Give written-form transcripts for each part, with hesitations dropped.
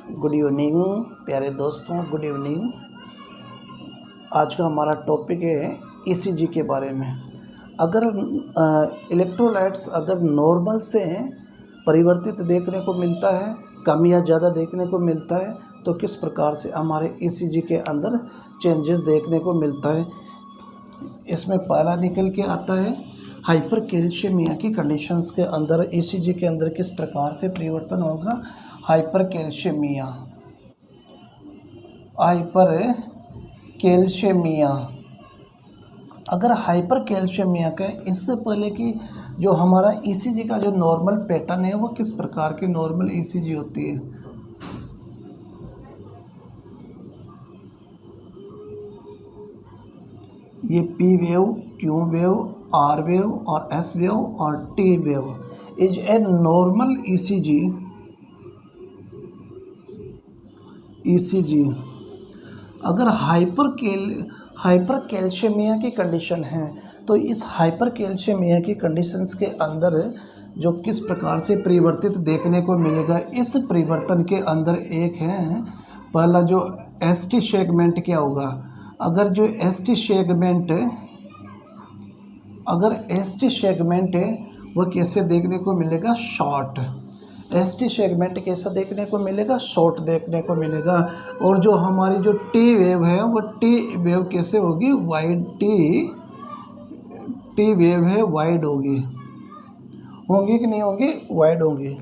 Good evening प्यारे दोस्तों, good evening. आज का हमारा टॉपिक है ईसीजी के बारे में। अगर इलेक्ट्रोलाइट्स अगर नॉर्मल से परिवर्तित देखने को मिलता है, कम या ज़्यादा देखने को मिलता है, तो किस प्रकार से हमारे ईसीजी के अंदर चेंजेस देखने को मिलता है। इसमें पहला निकल के आता है हाइपर कैल्शियमिया की कंडीशंस के अंदर ईसीजी के अंदर किस प्रकार से परिवर्तन होगा। हाइपर कैल्शियमिया अगर हाइपर कैल्शियमिया का इससे पहले कि जो हमारा ईसीजी का जो नॉर्मल पैटर्न है वो किस प्रकार की नॉर्मल ईसीजी होती है। ये P wave, Q wave, R wave और एस वेव और T wave is a normal ECG. अगर हाइपर कैल्शियमिया की कंडीशन है तो इस हाइपर कैल्शियमिया की कंडीशंस के अंदर जो किस प्रकार से परिवर्तित देखने को मिलेगा। इस परिवर्तन के अंदर एक है पहला जो एसटी सेगमेंट क्या होगा। अगर एसटी सेगमेंट है वह कैसे देखने को मिलेगा, शॉर्ट। एसटी सेगमेंट कैसा देखने को मिलेगा, शॉर्ट देखने को मिलेगा। और जो हमारी जो टी वेव है वो टी वेव कैसे होगी, वाइड। टी वेव है वाइड होगी कि नहीं होगी, वाइड होगी।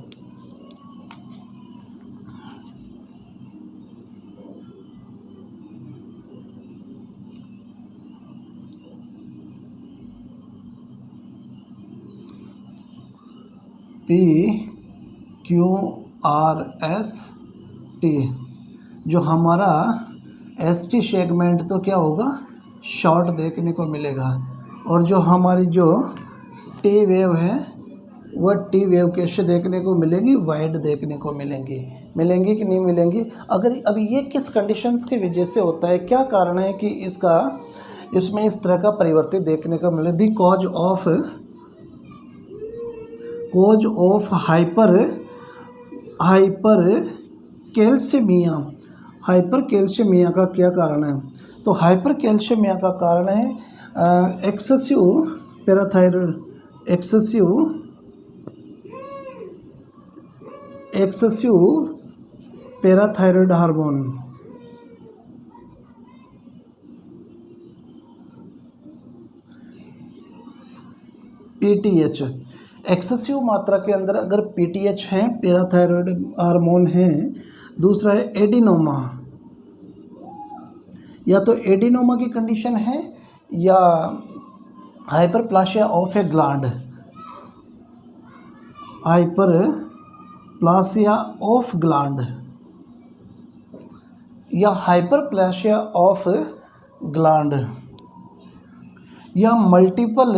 P Q R S T जो हमारा एस टी सेगमेंट तो क्या होगा, शॉर्ट देखने को मिलेगा। और जो हमारी जो टी वेव है वह टी वेव कैसे देखने को मिलेगी, वाइड देखने को मिलेंगी कि नहीं मिलेंगी। अगर अब ये किस कंडीशंस की वजह से होता है, क्या कारण है कि इसमें इस तरह का परिवर्तित देखने को मिले। दी कॉज ऑफ हाइपर कैल्शियमिया का क्या कारण है। तो हाइपर कैल्शियमिया का कारण है excessive parathyroid hormone. PTH excessive मात्रा के अंदर अगर पीटीएच है, पैराथायरॉयड हार्मोन है। दूसरा है एडिनोमा, या तो एडिनोमा की कंडीशन है या hyperplasia of a gland. Hyperplasia of gland या हाइपरप्लासिया ऑफ ग्लैंड या multiple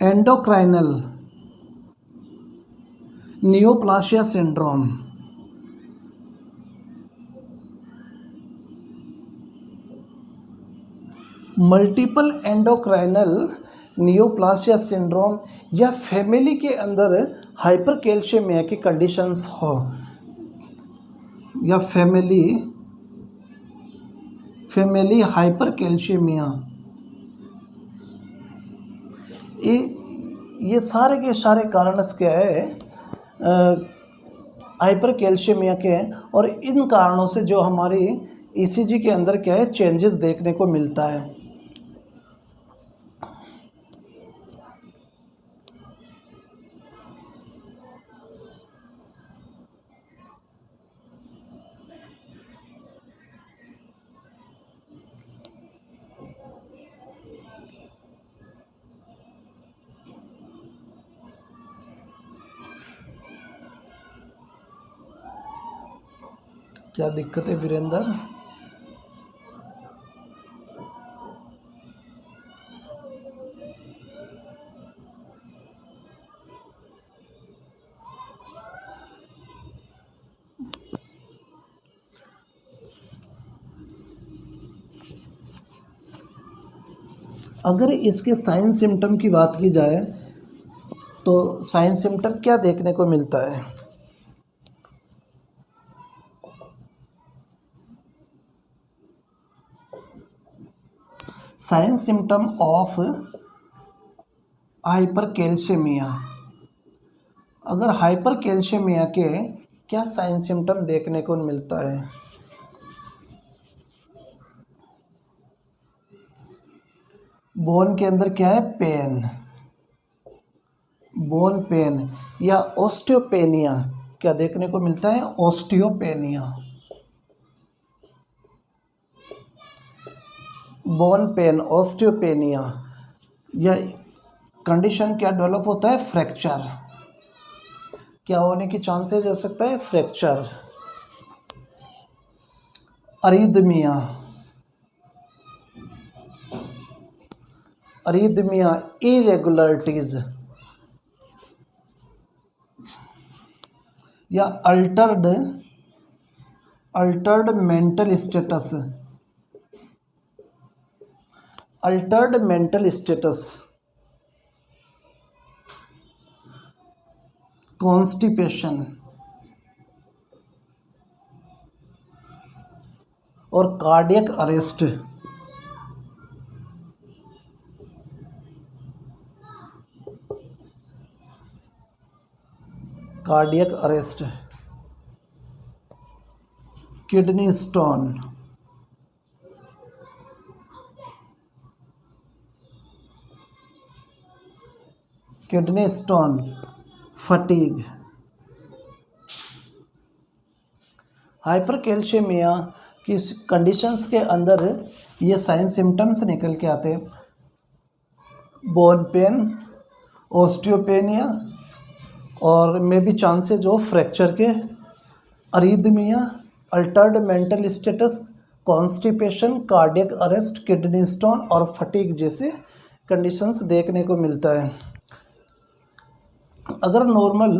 endocrinal neoplasia syndrome. Multiple endocrinal neoplasia syndrome या फैमिली के अंदर हाइपर कैल्शियमिया की कंडीशंस हो, या फैमिली हाइपर कैल्शियमिया। ये सारे के सारे कारण क्या है, हाइपर कैल्शियमिया के हैं। और इन कारणों से जो हमारी ईसीजी के अंदर क्या है, चेंजेस देखने को मिलता है। क्या दिक्कत है वीरेंद्र? अगर इसके साइन सिम्टम की बात की जाए तो साइन सिम्टम क्या देखने को मिलता है? Sign symptom of hypercalcaemia. अगर हाइपरकैल्शियमिया के क्या साइन सिम्टम देखने को मिलता है? बोन के अंदर क्या है? पेन, बोन पेन या ऑस्टियोपेनिया क्या देखने को मिलता है? ऑस्टियोपेनिया। बोन पेन, ऑस्टियोपेनिया, या कंडीशन क्या डेवलप होता है? फ्रैक्चर। क्या होने की चांसेस हो सकता है? फ्रैक्चर। अरिदमिया, अरिदमिया, इरेगुलरिटीज या altered mental status, altered mental status, constipation और cardiac arrest. Cardiac arrest, kidney stone, kidney stone, fatigue. Hypercalcaemia की कंडीशंस के अंदर ये साइन सिम्टम्स निकल के आते हैं: बोन पेन, ऑस्टियोपेनिया और may be chances of fracture के, arrhythmia, altered mental status, constipation, cardiac arrest, kidney stone और फटीग जैसे कंडीशंस देखने को मिलता है। अगर नॉर्मल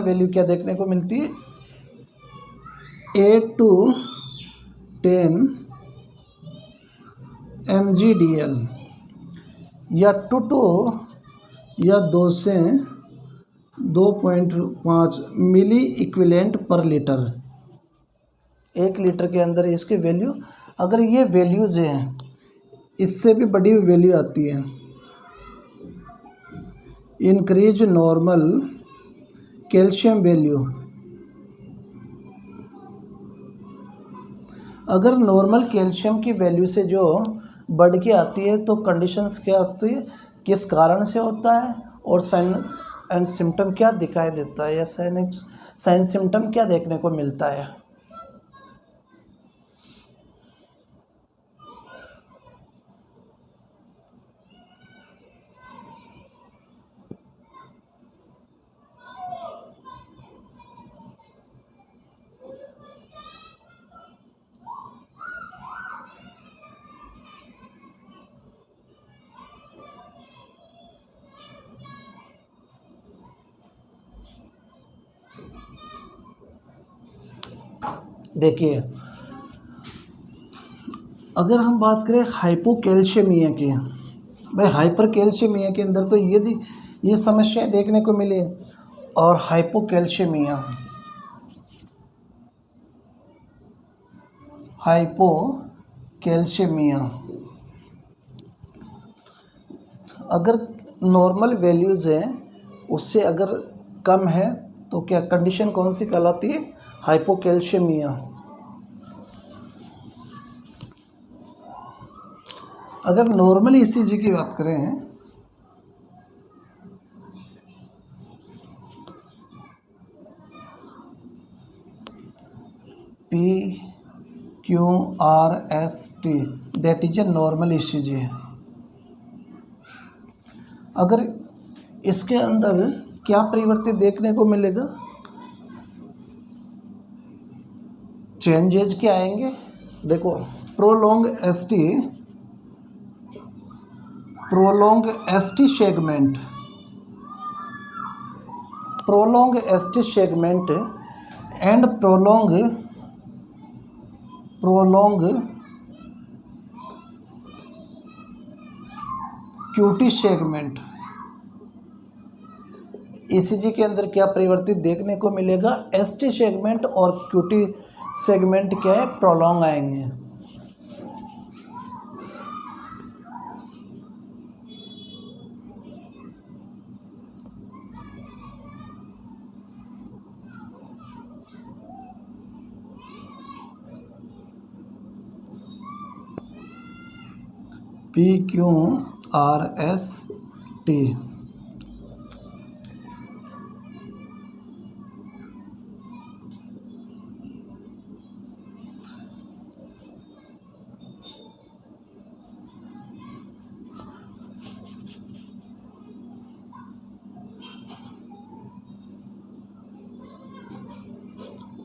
वैल्यू क्या देखने को मिलती है? 8 to 10 mgdl या 2 या 2 से 2.5 मिली इक्विवेलेंट पर लीटर। 1 लीटर के अंदर इसके वैल्यू, अगर ये वैल्यूज़ हैं, इससे भी बड़ी वैल्यू आती है। इंक्रीज नॉर्मल कैल्शियम वैल्यू, अगर नॉर्मल कैल्शियम की वैल्यू से जो बढ़ के आती है तो कंडीशंस क्या होती है, किस कारण से होता है और साइन एंड सिम्टम क्या दिखाई देता है या साइन सिम्टम क्या देखने को मिलता है। देखिए, अगर हम बात करें हाइपोकैल्शियमिया की, भाई हाइपरकैल्शियमिया के अंदर तो ये समस्याएं देखने को मिली, और हाइपोकैल्शियमिया अगर नॉर्मल वैल्यूज़ हैं उससे अगर कम है तो क्या कंडीशन कौन सी कहलाती है? हाइपोकैल्शियमिया। अगर नॉर्मल ईसीजी की बात करें, PQRST, that is a normal ECG. अगर इसके अंदर क्या परिवर्तन देखने को मिलेगा? चेंजेज क्या आएंगे? देखो, prolong ST segment, prolong ST segment and prolong QT segment। ECG के अंदर क्या परिवर्तित देखने को मिलेगा, ST सेगमेंट और QT सेगमेंट क्या है, प्रोलॉन्ग आएंगे। PQRST।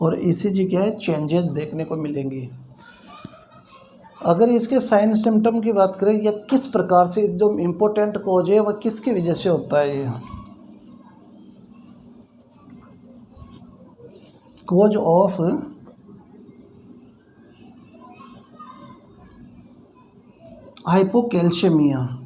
और ECG क्या है, चेंजेस देखने को मिलेंगी। अगर इसके साइन सिम्टम की बात करें या किस प्रकार से जो इम्पोर्टेंट कोज है वह किसकी वजह से होता है, ये cause of hypocalcaemia.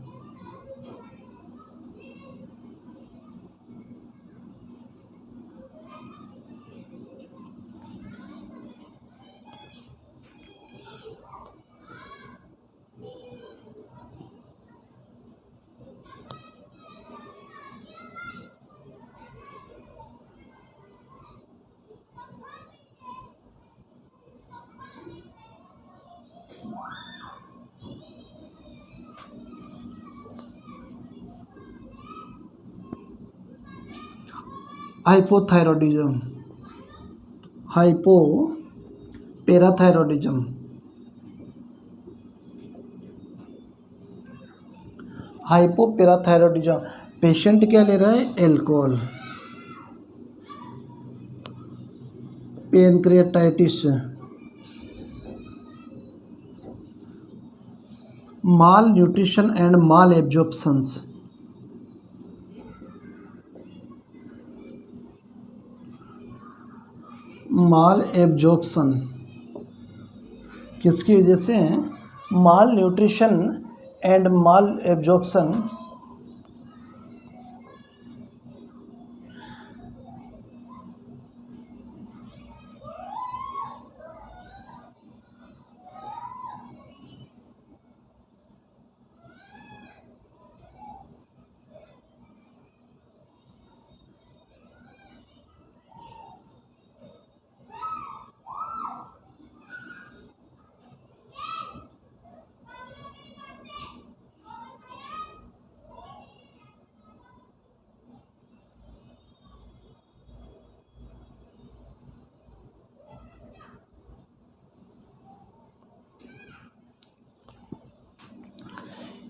Hypothyroidism, hypoparathyroidism. Hypoparathyroidism patient क्या ले रहा है, alcohol. Pancreatitis, malnutrition and malabsorptions. Malabsorption किसकी वजह से है, malnutrition and malabsorption.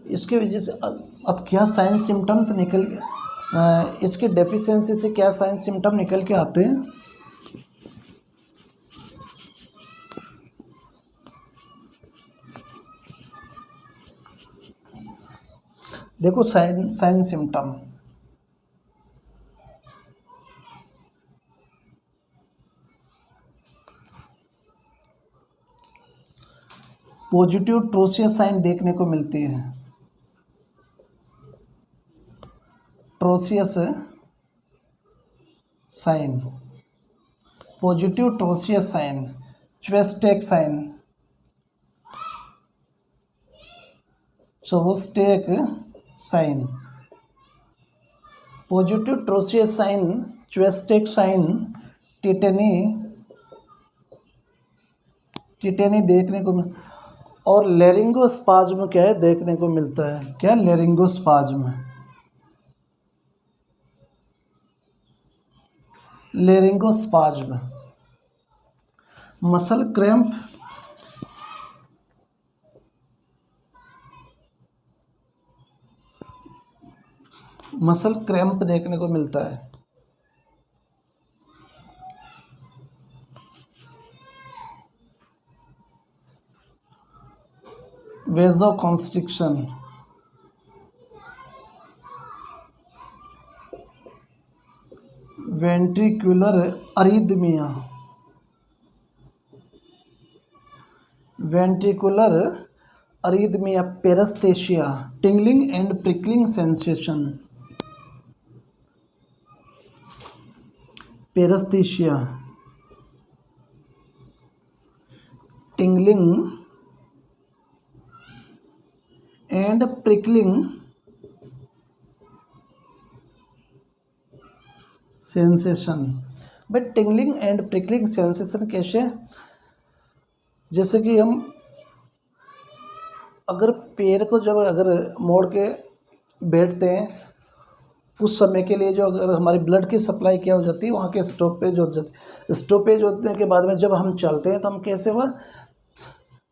इसके वजह से अब क्या साइन सिम्टम्स निकल इसके डेफिशिएंसी से क्या साइन सिम्टम निकल के आते हैं। देखो sign symptom, positive Trousseau's sign देखने को मिलती है। Trousseau's sign, positive Trousseau's sign, Chvostek sign, Chvostek sign, positive Trousseau's sign, Chvostek sign, tetany देखने को और लेरिंगोस्पाज्म क्या है देखने को मिलता है। क्या, laryngospasm, laryngospasm. Muscle cramp, muscle cramp देखने को मिलता है। Vasoconstriction, ventricular arrhythmia, ventricular arrhythmia, paraesthesia, tingling and prickling sensation, paraesthesia, tingling and prickling sensation. But tingling and prickling sensation कैसे? जैसे कि हम अगर पैर को जब अगर मोड़ के बैठते हैं उस समय के लिए जो अगर हमारी ब्लड की सप्लाई क्या हो जाती है, वहाँ के स्टॉपेज हो जाती है। स्टॉपेज होने के बाद में जब हम चलते हैं तो हम कैसे वह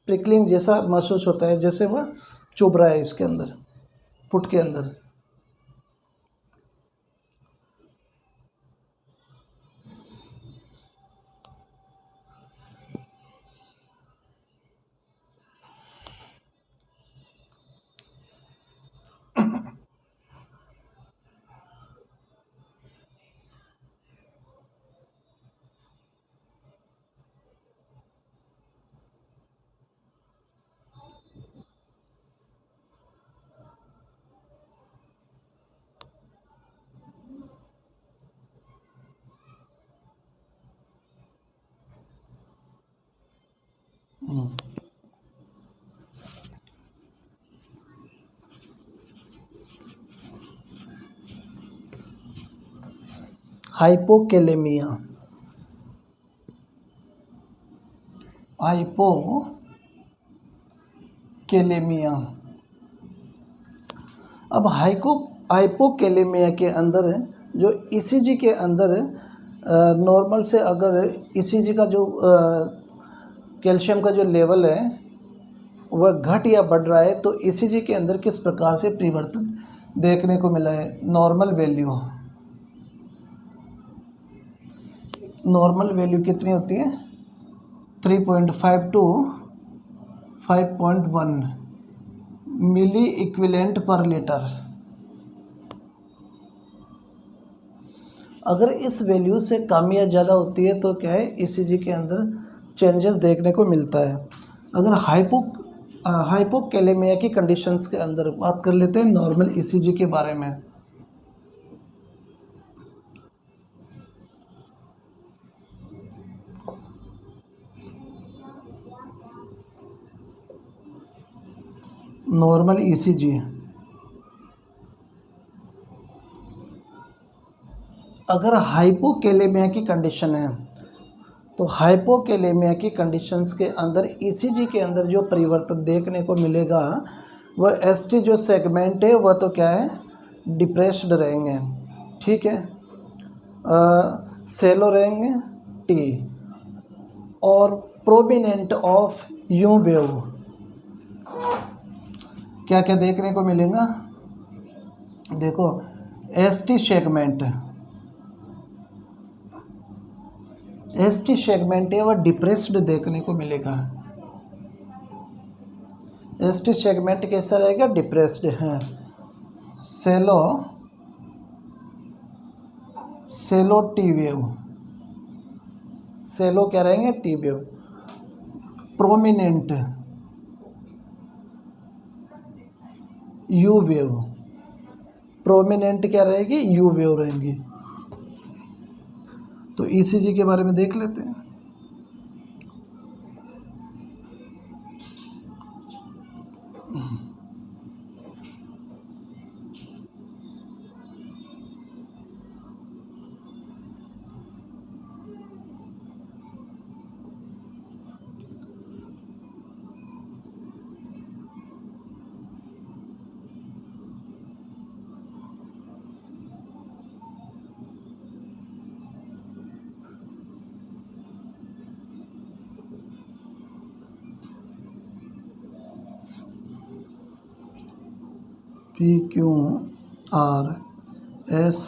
प्रिकलिंग जैसा महसूस होता है, जैसे वह चुभ रहा है इसके अंदर, फुट के अंदर। Hypokalaemia, hypokalaemia. अब हाइपोकेलेमिया के अंदर जो ईसीजी के अंदर नॉर्मल से अगर ईसीजी का जो कैल्शियम का जो लेवल है वह घट या बढ़ रहा है, तो ईसीजी के अंदर किस प्रकार से परिवर्तन देखने को मिला है? नॉर्मल वैल्यू कितनी होती है? 3.5 to 5.1 milliequivalent per litre. अगर इस वैल्यू से कम या ज़्यादा होती है तो क्या है, ईसीजी के अंदर चेंजेस देखने को मिलता है। अगर हाइपोकेलेमिया की कंडीशंस के अंदर बात कर लेते हैं नॉर्मल ईसीजी के बारे में। नॉर्मल ईसीजी अगर हाइपोकेलेमिया की कंडीशन है तो हाइपोकेलेमिया की कंडीशंस के अंदर ईसीजी के अंदर जो परिवर्तन देखने को मिलेगा वह एसटी जो सेगमेंट है वह तो क्या है, डिप्रेस्ड रहेंगे, ठीक है, सेलो रहेंगे टी, और प्रोमिनेंट ऑफ यू वेव क्या क्या देखने को मिलेगा? देखो एसटी सेगमेंट है वह डिप्रेस्ड देखने को मिलेगा। एसटी सेगमेंट कैसा रहेगा? डिप्रेस्ड है। सेलो टी वेव, सेलो क्या रहेंगे? T wave. Prominent you wave, prominent क्या रहेगी? यू वेव रहेंगी। तो ईसीजी के बारे में देख लेते हैं। P Q R S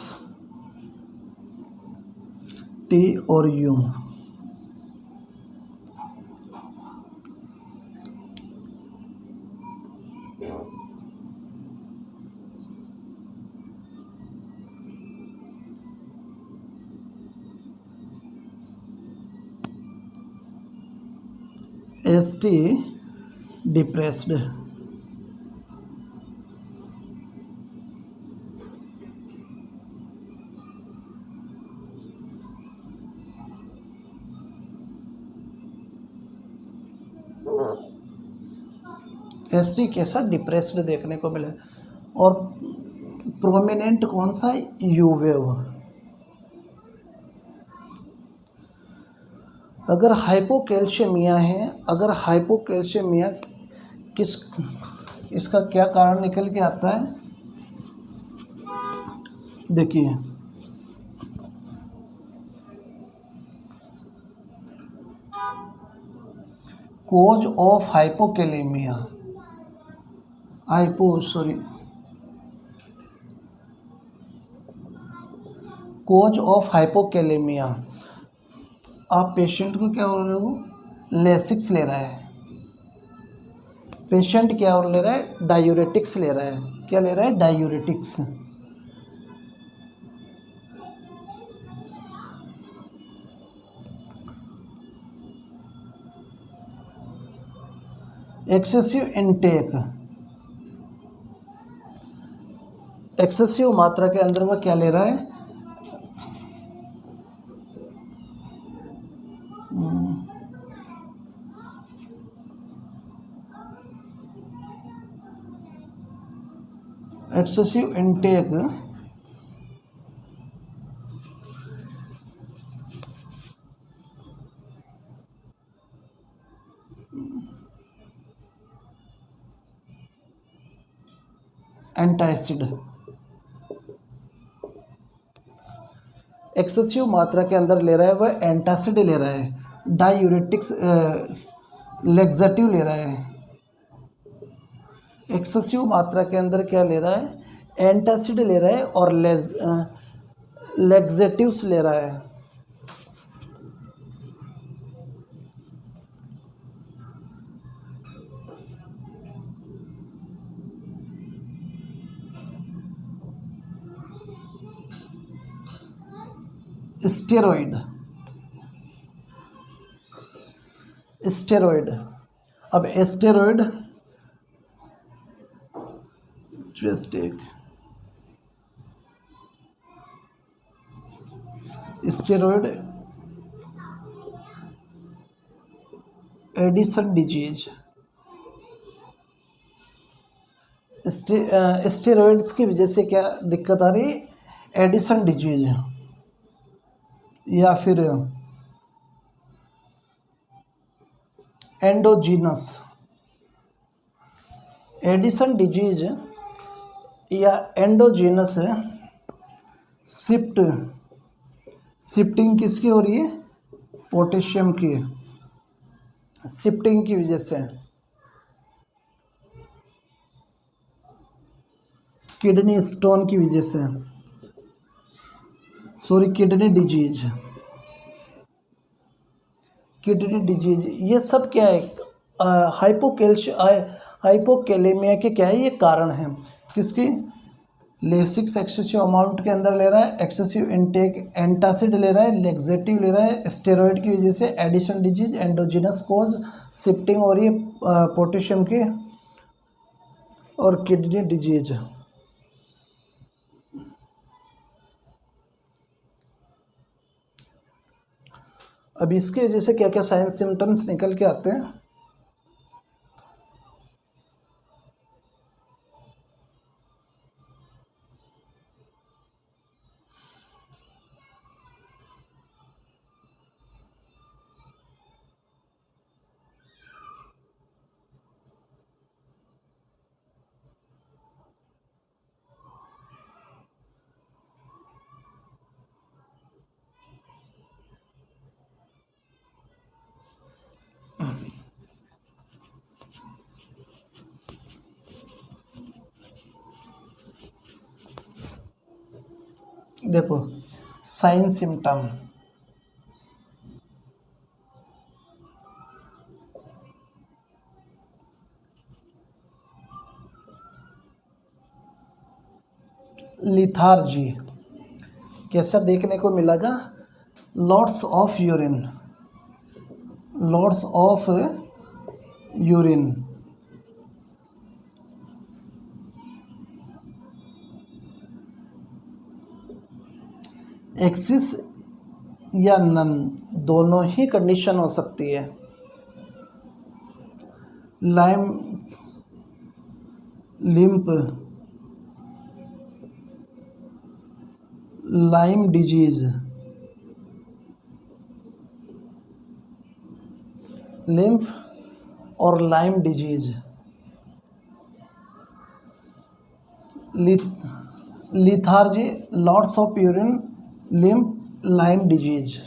T और यू। ST depressed. ST कैसा डिप्रेस्ड देखने को मिला। और प्रोमिनेंट कौन सा, यू वेव। अगर हाइपोकैल्शियमिया है, अगर हाइपोकैल्शियमिया किस, इसका क्या कारण निकल के आता है, देखिए cause of hypokalaemia, cause of hypokalaemia. आप पेशेंट को क्या बोल रहे हो, लेसिक्स ले रहा है। पेशेंट क्या और ले रहा है, डायूरेटिक्स ले रहा है। क्या ले रहा है, डायूरेटिक्स। एक्सेसिव इनटेक, एक्सेसिव मात्रा के अंदर वह क्या ले रहा है, एक्सेसिव इनटेक एंटासिड। एक्सेसिव मात्रा के अंदर ले रहा है वह एंटासिड ले रहा है, डायूरेटिक्स लेग्जेटिव ले रहा है। एक्सेसिव मात्रा के अंदर क्या ले रहा है, एंटासिड ले रहा है और लेग्जेटिव्स ले रहा है। Steroid, steroid. अब steroid steroid Addison disease. Steroids की वजह से क्या दिक्कत आ रही, एडिसन डिजीज या फिर एंडोजीनस। एडिसन डिजीज या एंडोजीनस शिफ्टिंग किसकी हो रही है, पोटेशियम की शिफ्टिंग की वजह से। किडनी स्टोन की वजह से, किडनी डिजीज, ये सब क्या है, हाइपोकैलेमिया के क्या है, ये कारण है। किसकी, लेसिक्स एक्सेसिव अमाउंट के अंदर ले रहा है, एक्सेसिव इनटेक एंटासिड ले रहा है, लेग्जेटिव ले रहा है, स्टेरॉइड की वजह से एडिशन डिजीज, एंडोजिनस कोज शिफ्टिंग हो रही है पोटेशियम की, और किडनी डिजीज। अब इसकी वजह से क्या क्या साइन सिम्टम्स निकल के आते हैं, देखो साइन सिम्टम, लिथार्जी कैसा देखने को मिलेगा, lots of urine, lots of urine, excess या नन, दोनों ही कंडीशन हो सकती है। Lime limp, lime disease, lymph और lime disease, lethargy, lots of urine, lymph, lime disease.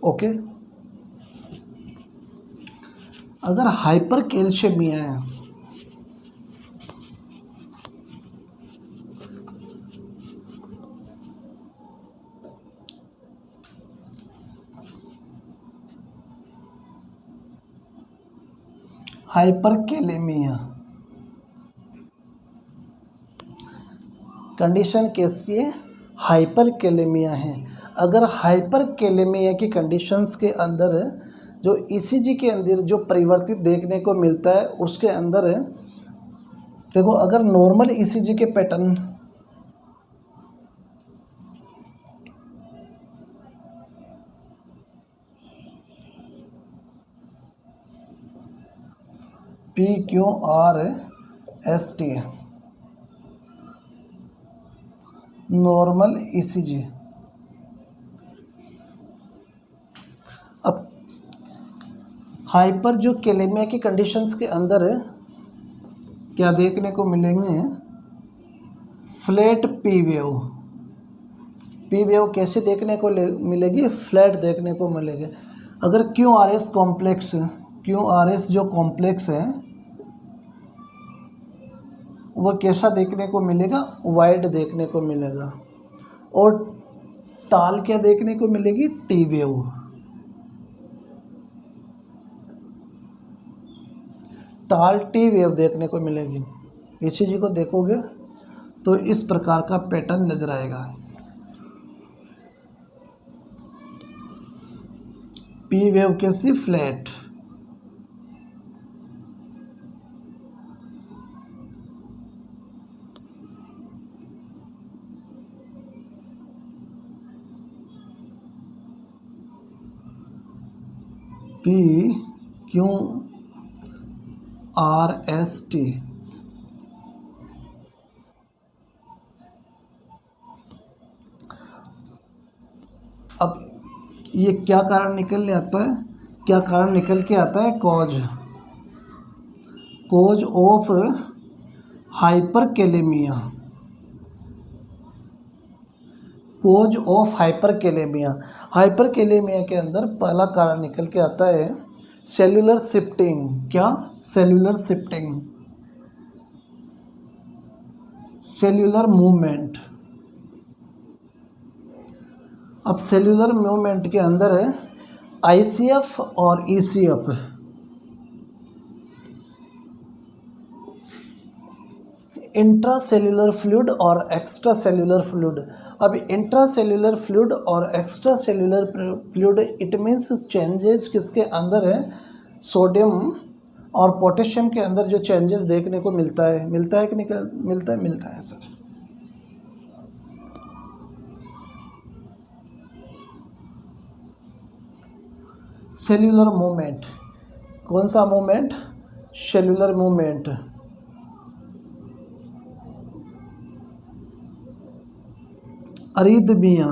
Okay, अगर हाइपर कैल्शियमिया है, हाइपर कैलेमिया कंडीशन कैसी है? हाइपर कैलेमिया है। अगर हाइपर कैलेमिया की कंडीशंस के अंदर जो ईसीजी के अंदर जो परिवर्तित देखने को मिलता है, उसके अंदर देखो, अगर नॉर्मल ईसीजी के पैटर्न PQRST नॉर्मल ईसीजी, अब हाइपर जो कैलेमिया की कंडीशंस के अंदर क्या देखने को मिलेंगे? Flat P wave. P wave कैसे देखने को मिलेगी? फ्लैट देखने को मिलेगी। अगर QRS कॉम्प्लेक्स, QRS जो कॉम्प्लेक्स है वो कैसा देखने को मिलेगा? वाइड देखने को मिलेगा। और टाल क्या देखने को मिलेगी? T wave. टाल टी वेव देखने को मिलेगी। ईसीजी को देखोगे तो इस प्रकार का पैटर्न नजर आएगा। पी वेव कैसी? फ्लैट। PQRST अब ये क्या कारण निकल आता है? क्या कारण निकल के आता है? Cause of hyperkalaemia. Cause of hyperkalaemia. Hyperkalaemia के अंदर पहला कारण निकल के आता है सेल्यूलर शिफ्टिंग। क्या? Cellular shifting, cellular movement. अब सेल्यूलर मूवमेंट के अंदर है ICF और ECF। इंट्रा सेल्यूलर फ्लूइड और एक्स्ट्रा सेल्यूलर फ्लूइड। अब इंट्रा सेल्यूलर फ्लूइड और extracellular fluid, it means changes किसके अंदर है? सोडियम और पोटेशियम के अंदर जो चेंजेस देखने को मिलता है कि नहीं मिलता है सर। सेल्यूलर मूवमेंट, कौन सा movement? Cellular movement. Arrhythmia,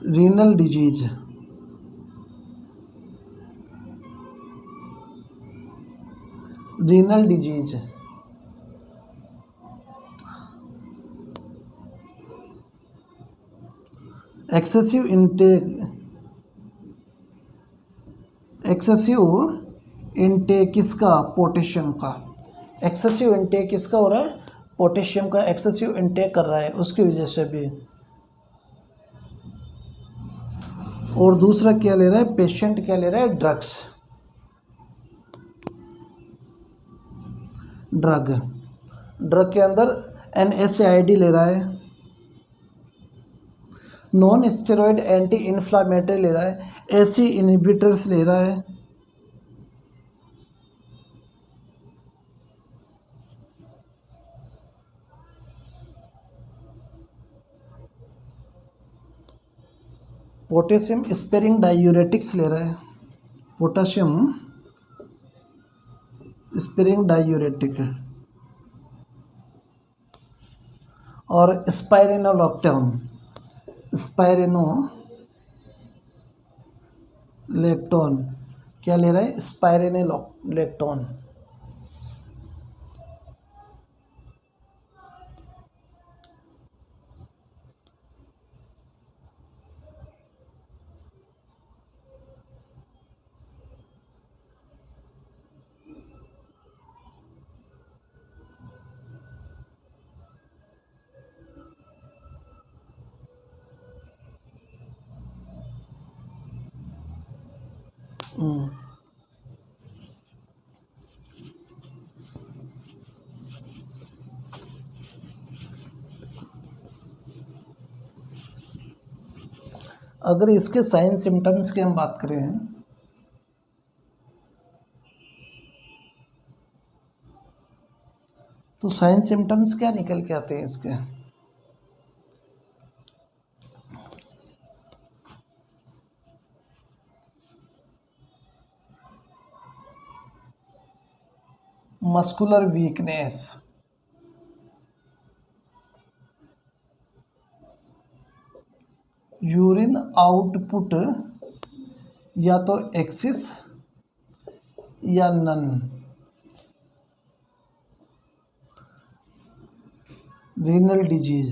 renal disease, renal disease, excessive intake, excessive intake किसका? पोटेशियम का। एक्सेसिव इनटेक किसका हो रहा है? पोटेशियम का एक्सेसिव इनटेक कर रहा है, उसकी वजह से भी। और दूसरा क्या ले रहा है पेशेंट? क्या ले रहा है? ड्रग्स। ड्रग के अंदर NSAID ले रहा है, नॉन स्टेरॉयड एंटी इन्फ्लामेटरी ले रहा है, एसी इनहिबिटर्स ले रहा है, पोटेशियम स्पेरिंग डायूरेटिक्स ले रहा है, पोटेशियम स्पेरिंग डायूरेटिक, और स्पाइरेनोलेक्टोन क्या ले रहा है? स्पाइरेनोलेक्टोन। अगर इसके साइन सिम्टम्स की हम बात करें तो साइन सिम्टम्स क्या निकल के आते हैं इसके? मस्कुलर वीकनेस, यूरिन आउटपुट या तो एक्सिस या none, renal disease,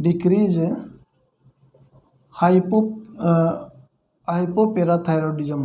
decrease hypoparathyroidism,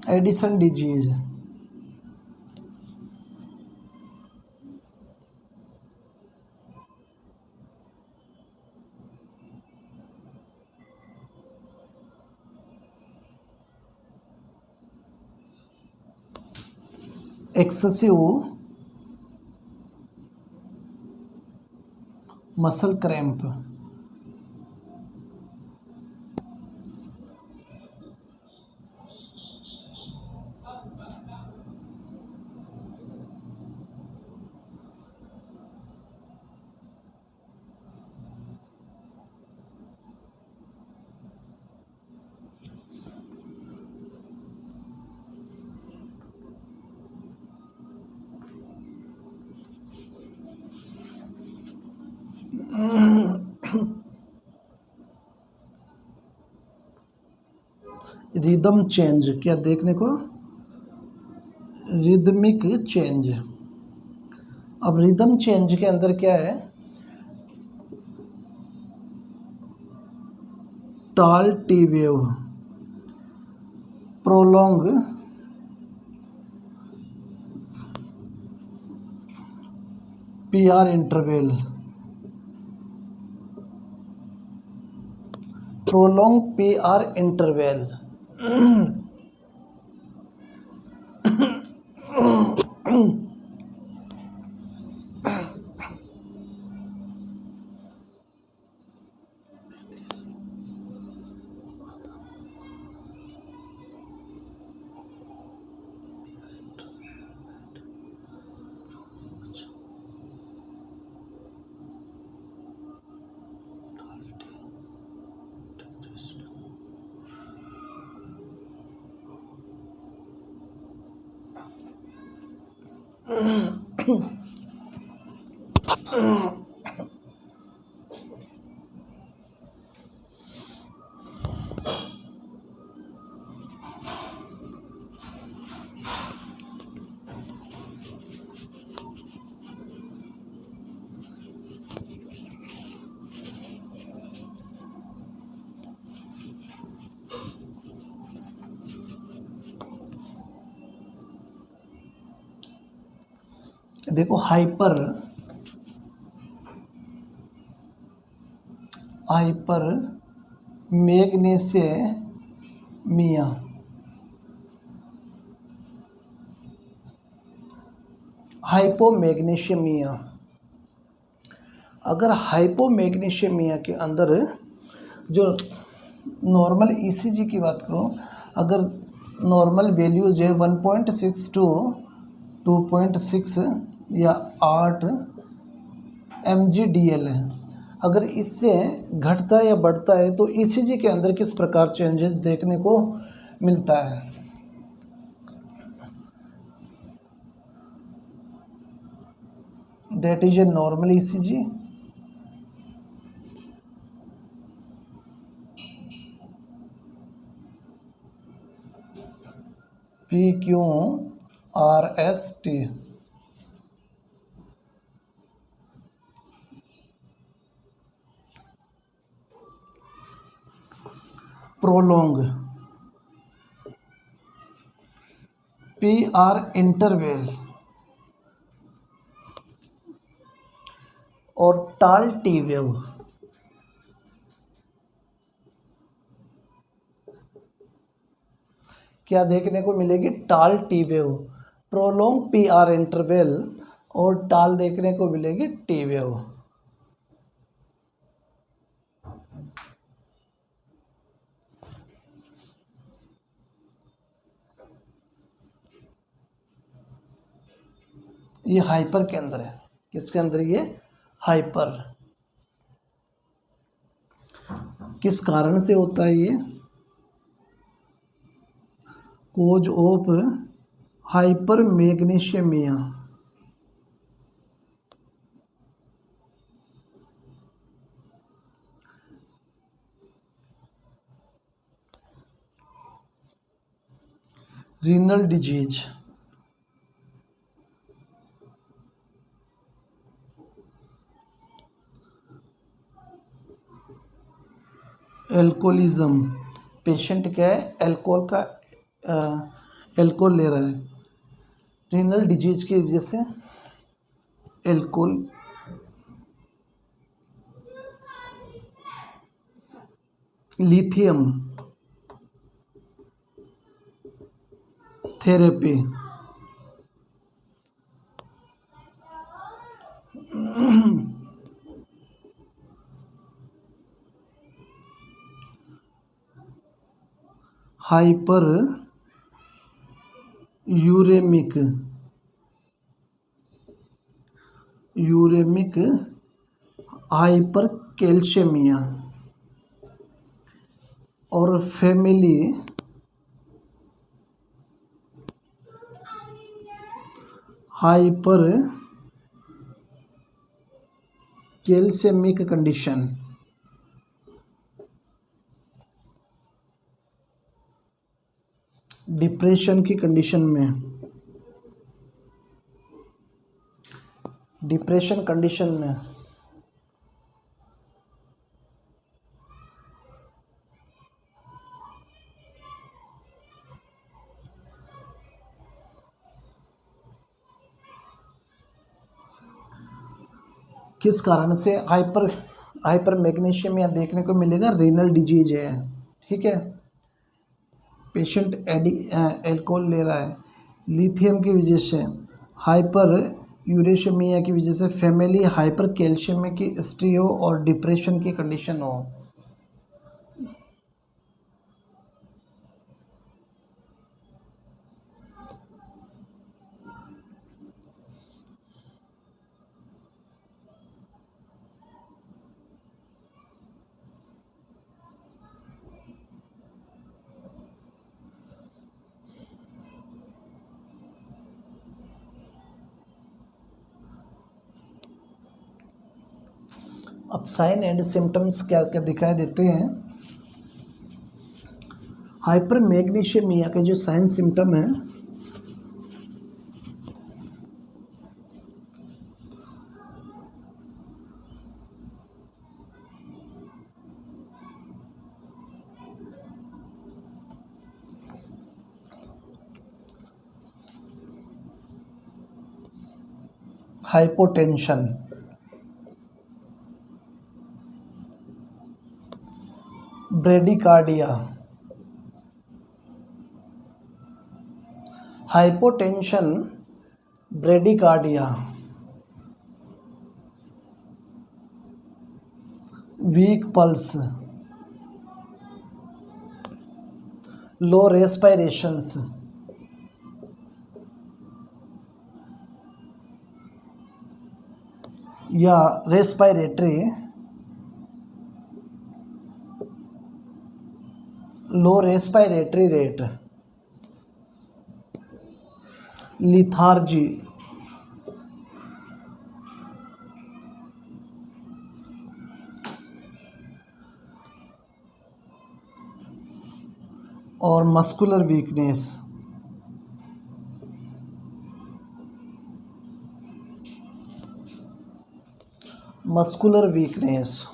Addison disease, excessive muscle cramp, rhythm change, क्या देखने को? Rhythmic change. अब रिदम चेंज के अंदर क्या है? Tall T wave, prolong PR interval, prolong PR interval, देखो हाइपर हाइपर मैग्नीशियमिया, हाइपोमैग्नीशियमिया। अगर हाइपोमैग्नीशियमिया के अंदर जो नॉर्मल ईसीजी की बात करूं, अगर नॉर्मल वैल्यूज है 1.6 टू 2.6 या 8 mgdl है, अगर इससे घटता या बढ़ता है तो ईसीजी के अंदर किस प्रकार चेंजेस देखने को मिलता है। That is a normal ECG. PQRST, prolong, PR interval और टाल टी वेव। क्या देखने को मिलेगी? टाल T wave, prolong PR interval और टाल देखने को मिलेगी टी वेव। ये हाइपर के अंदर है। किसके अंदर? ये हाइपर। किस कारण से होता है ये? Cause of hyper magnesaemia. Renal disease, alcoholism. Patient क्या है? एल्कोहल ले रहा है। रीनल डिजीज की वजह से alcohol. Lithium therapy, hyperuraemic hypercalcaemia और family hypercalcaemic condition. Depression की कंडीशन में, डिप्रेशन कंडीशन में किस कारण से हाइपर मैग्नीशियमिया देखने को मिलेगा? रीनल डिजीज है। ठीक है। पेशेंट एल्कोहल ले रहा है, लिथियम की वजह से, हाइपर यूरेशियमिया की वजह से, फैमिली हाइपर कैल्शियमिया की हिस्ट्री हो और डिप्रेशन की कंडीशन हो। अब साइन एंड सिम्टम्स क्या क्या दिखाई देते हैं। हाइपर मैग्नीशियमिया के जो साइन सिम्टम है, hypotension, bradycardia, hypotension, bradycardia, weak pulse, low respirations, या respiratory low respiratory rate, lethargy, और मस्कुलर वीकनेस। Muscular weakness.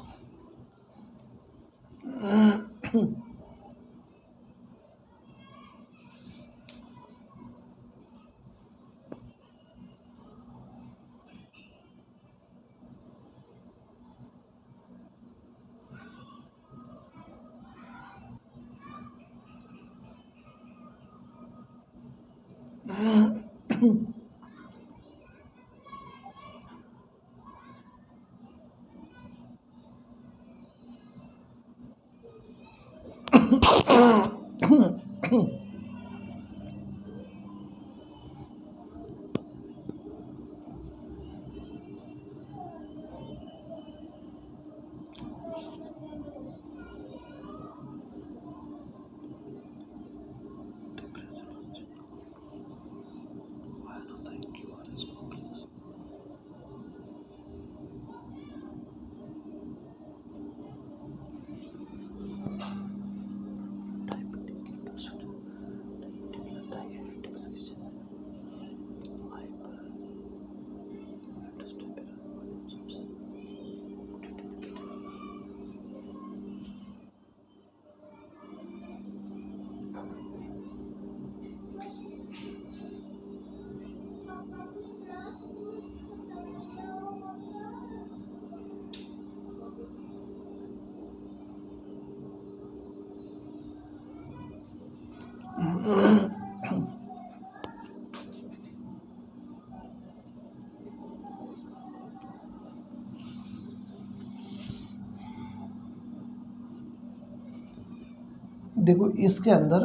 देखो इसके अंदर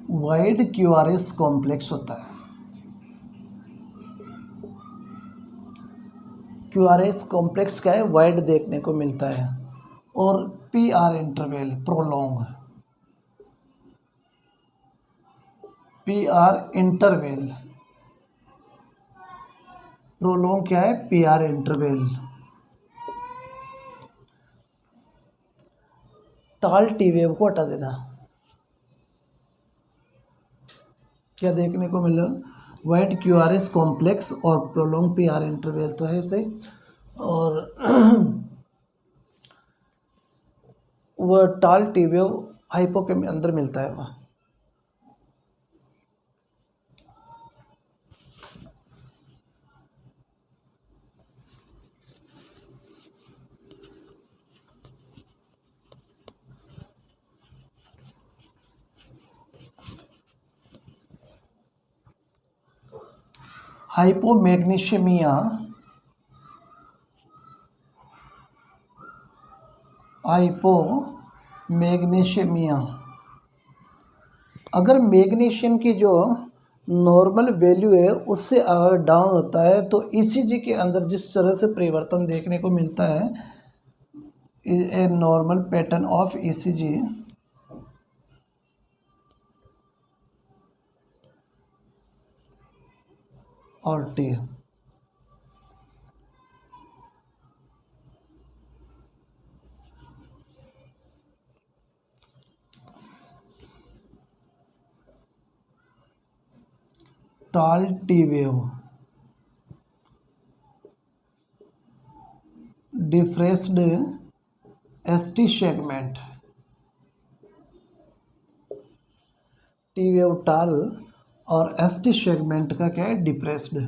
वाइड क्यूआरएस कॉम्प्लेक्स होता है। क्यूआरएस कॉम्प्लेक्स क्या है, वाइड देखने को मिलता है। और PR interval prolong, PR interval prolong क्या है, पीआर इंटरवल। टाल टी वेव को हटा देना। क्या देखने को मिल रहा है, वाइड क्यूआरएस कॉम्प्लेक्स और प्रोलॉन्ग पीआर इंटरवल तो है ऐसे। और वह टाल टी वेव हाइपो के अंदर मिलता है वह। हाइपोमैग्नीशियमिया, हाइपोमैग्नीशियमिया, अगर मैग्नीशियम की जो नॉर्मल वैल्यू है उससे अगर डाउन होता है तो ईसीजी के अंदर जिस तरह से परिवर्तन देखने को मिलता है, a normal pattern of ECG और T. Tall T wave, depressed S T segment. T wave tall और एस टी सेगमेंट का क्या है, डिप्रेस्ड।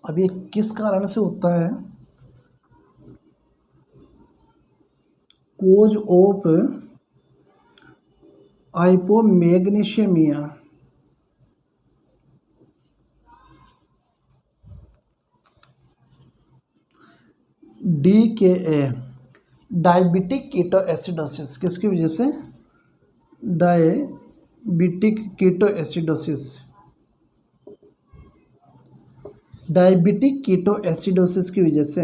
अब ये किस कारण से होता है, कोज ऑफ हाइपोमैग्नीशियमिया। डी के ए, डायबिटिक कीटो एसिडोसिस, किसकी वजह से, diabetic ketoacidosis. Diabetic ketoacidosis की वजह से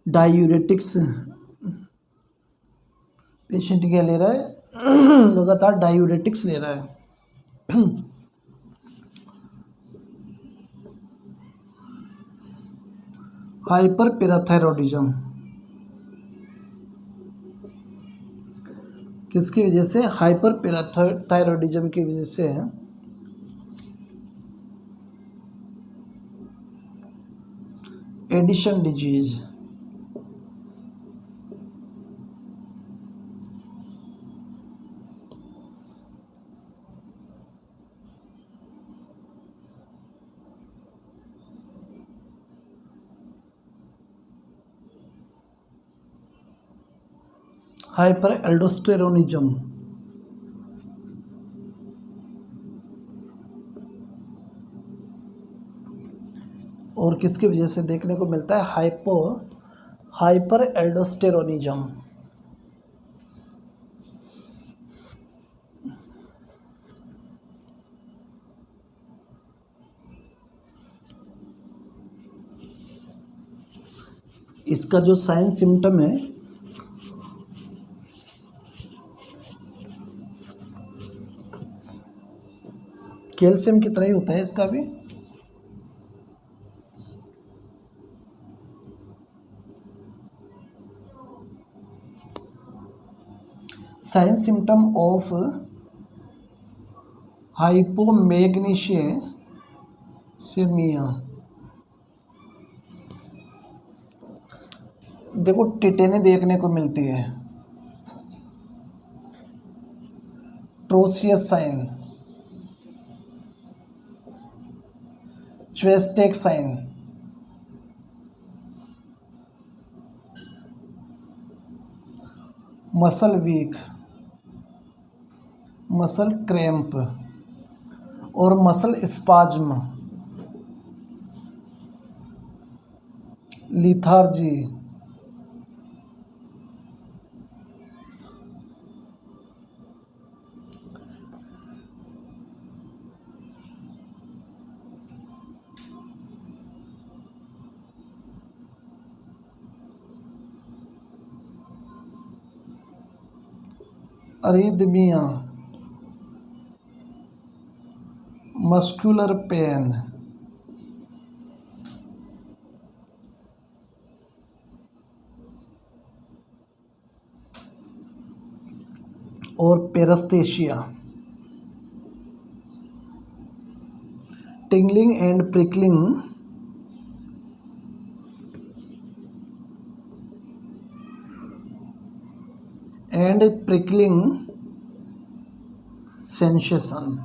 डायूरेटिक्स, पेशेंट क्या ले रहा है, लगातार डायूरेटिक्स ले रहा है। हाइपर पैराथायरॉयडिज्म, किसकी वजह से, हाइपर पैराथायरॉयडिज्म की वजह से एडिशन डिजीज। हाइपर एल्डोस्टेरोनिज्म, और किसकी वजह से देखने को मिलता है, हाइपर एल्डोस्टेरोनिज्म। इसका जो साइन सिम्टम है, कैल्शियम की तरह ही होता है इसका भी। साइन सिम्टम ऑफ हाइपोमैग्नीशियमिया, देखो टिटेनी देखने को मिलती है, Trousseau's sign, Chvostek sign, muscle weak, muscle cramp और muscle spasm, lethargy. Arrhythmia, muscular pain, और paraesthesia, tingling and prickling, and prickling sensation.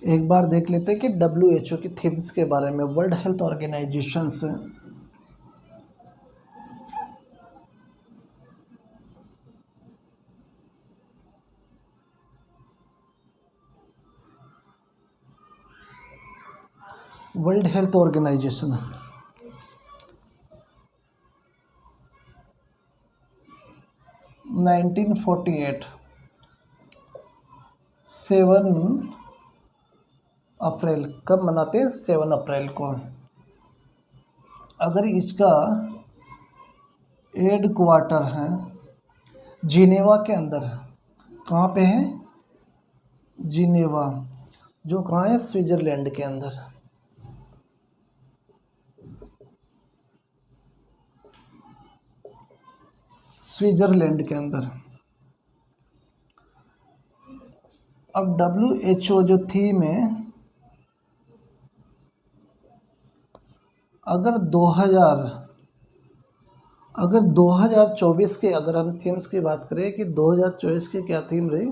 एक बार देख लेते हैं कि WHO की थीम्स के बारे में। वर्ल्ड हेल्थ ऑर्गेनाइजेशन से वर्ल्ड हेल्थ ऑर्गेनाइजेशन 1948 7 अप्रैल कब मनाते हैं? 7 अप्रैल को। अगर इसका हेड क्वार्टर है जिनेवा के अंदर, कहाँ पे है? जिनेवा, जो कहाँ है? स्विट्ज़रलैंड के अंदर। स्विट्ज़रलैंड के अंदर। अब WHO जो थीम है, अगर 2024 के, अगर हम थीम्स की बात करें कि 2024 की क्या थीम रही?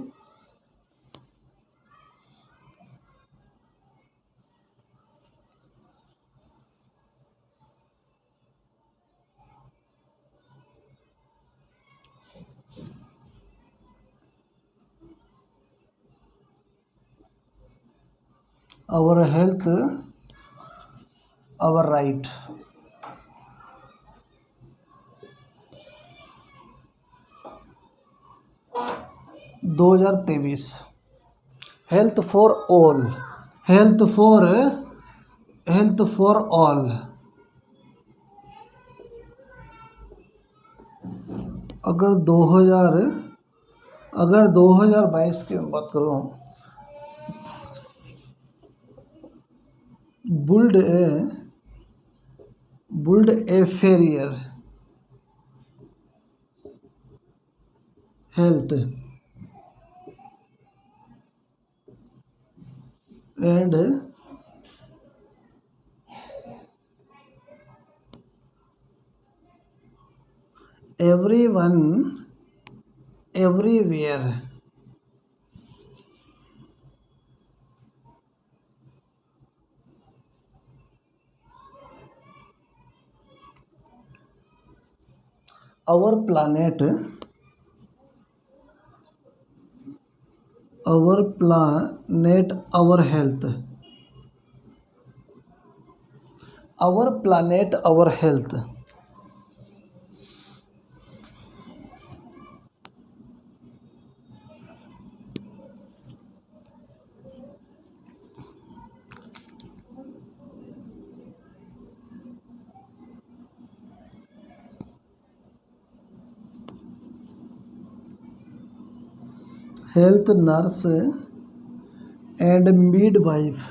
Our health our right. दो 2023 health for all, health for all. अगर 2022 की बात करूँ, build a fairer health and everyone everywhere। our planet our health, our planet our health। Health nurse and midwife.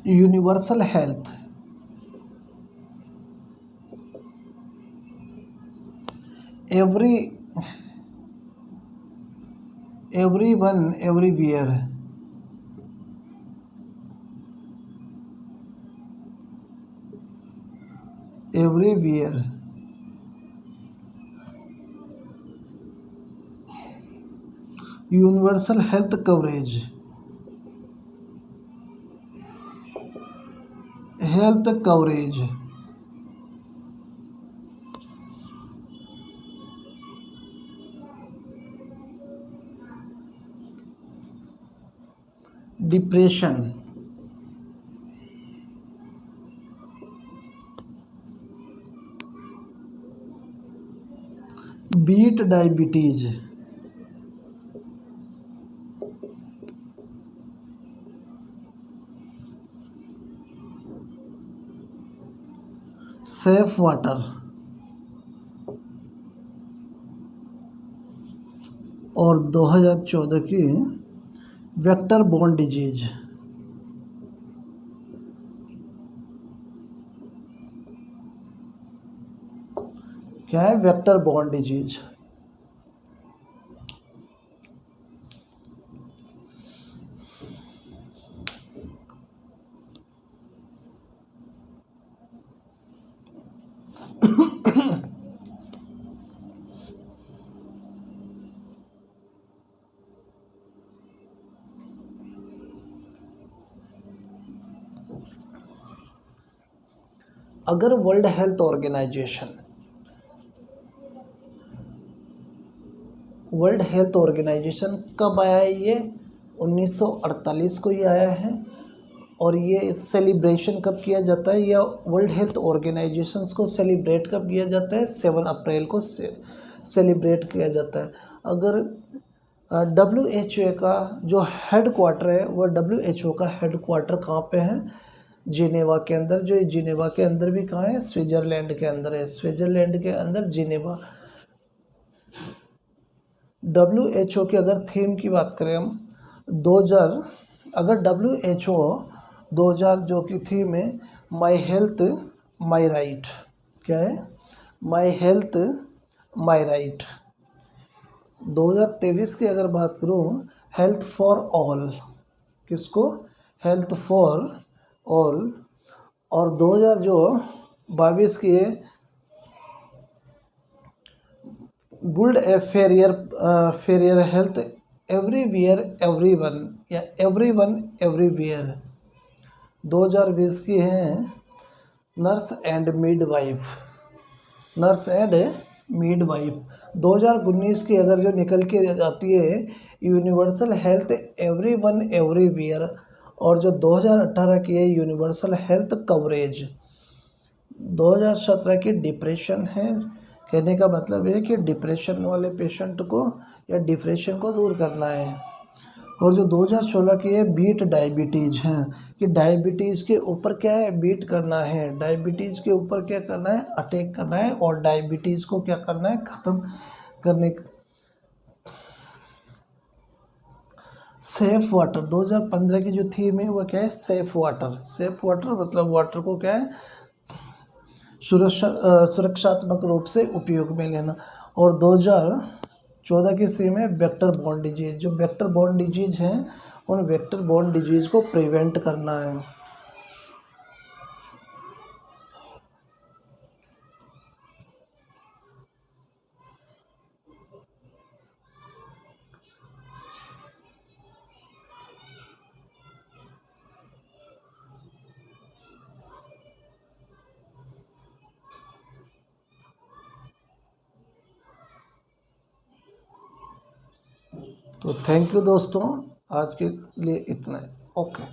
Universal health, everyone everywhere। Universal health coverage. Health coverage. Depression, beat diabetes, safe water और 2014 की vector borne disease. क्या है? Vector borne disease. अगर World Health Organization कब आया है? ये 1948 को ही आया है। और ये सेलिब्रेशन कब किया जाता है, या वर्ल्ड हेल्थ ऑर्गेनाइजेशंस को सेलिब्रेट कब किया जाता है? 7 अप्रैल को सेलिब्रेट किया जाता है। अगर WHO का जो हेड क्वार्टर है, वह WHO का हेड क्वार्टर कहाँ पे है? जिनेवा के अंदर। जो जिनेवा के अंदर भी कहाँ है? स्विट्ज़रलैंड के अंदर है। स्विट्ज़रलैंड के अंदर जिनेवा। WHO की अगर थीम की बात करें हम 2000, अगर WHO 2000 जो की थीम है माई हेल्थ माई राइट। क्या है? My health my right. 2023 की अगर बात करूँ, हेल्थ फॉर ऑल। किसको? Health for all. और 2022 की built a fairer health everywhere everyone, या एवरीवन एवरीवेयर। 2020 की है नर्स एंड मिडवाइफ। 2019 की अगर जो निकल के जाती है यूनिवर्सल हेल्थ एवरीवन एवरीवेयर। और जो 2018 की है यूनिवर्सल हेल्थ कवरेज। 2017 की डिप्रेशन है। कहने का मतलब है कि डिप्रेशन वाले पेशेंट को या डिप्रेशन को दूर करना है। और जो 2016 की है बीट डायबिटीज़ है, कि डायबिटीज़ के ऊपर क्या है? बीट करना है। डायबिटीज़ के ऊपर क्या करना है? अटैक करना है। और डायबिटीज़ को क्या करना है? ख़त्म करने। सेफ वाटर 2015 की जो थीम है वो क्या है? Safe water. सेफ वाटर मतलब वाटर को क्या है? सुरक्षात्मक रूप से उपयोग में लेना। और 2014 की थीम है वेक्टर बोर्न डिजीज। जो वेक्टर बोर्न डिजीज हैं उन वेक्टर बोर्न डिजीज को प्रिवेंट करना है। तो थैंक यू दोस्तों, आज के लिए इतना है। ओके।